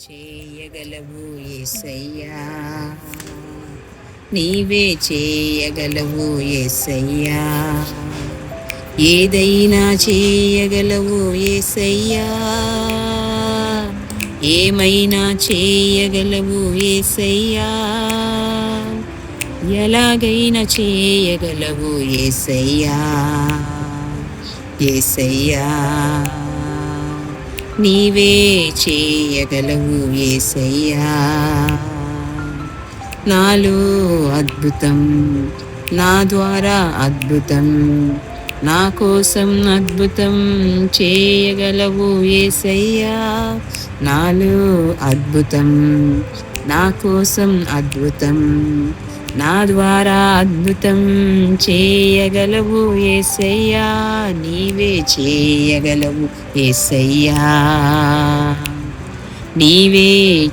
చేయగలవు యేసయ్యా, నీవే చేయగలవు యేసయ్యా, ఏదైనా చేయగలవు యేసయ్యా, ఏమైనా చేయగలవు యేసయ్యా, ఎలాగైనా చేయగలవు యేసయ్యా, యేసయ్యా నీవే చేయగలవు యేసయ్యా. నాలో అద్భుతం, నా ద్వారా అద్భుతం, నా కోసం అద్భుతం చేయగలవు యేసయ్యా. నాలో అద్భుతం, నా కోసం అద్భుతం, నా ద్వారా అద్భుతం చేయగలవు యేసయ్యా, నీవే చేయగలవు యేసయ్యా, నీవే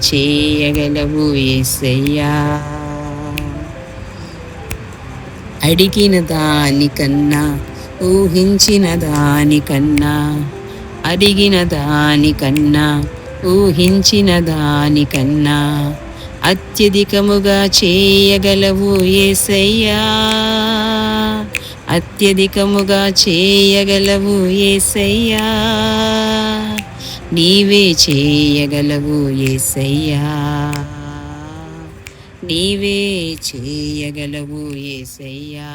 చేయగలవు యేసయ్యా. అడిగిన దానికన్నా, ఊహించిన దానికన్నా, అడిగిన దానికన్నా, ఊహించిన దానికన్నా అత్యధికముగా చేయగలవు యేసయ్యా, అత్యధికముగా చేయగలవు యేసయ్యా, నీవే చేయగలవు యేసయ్యా, నీవే చేయగలవు యేసయ్యా.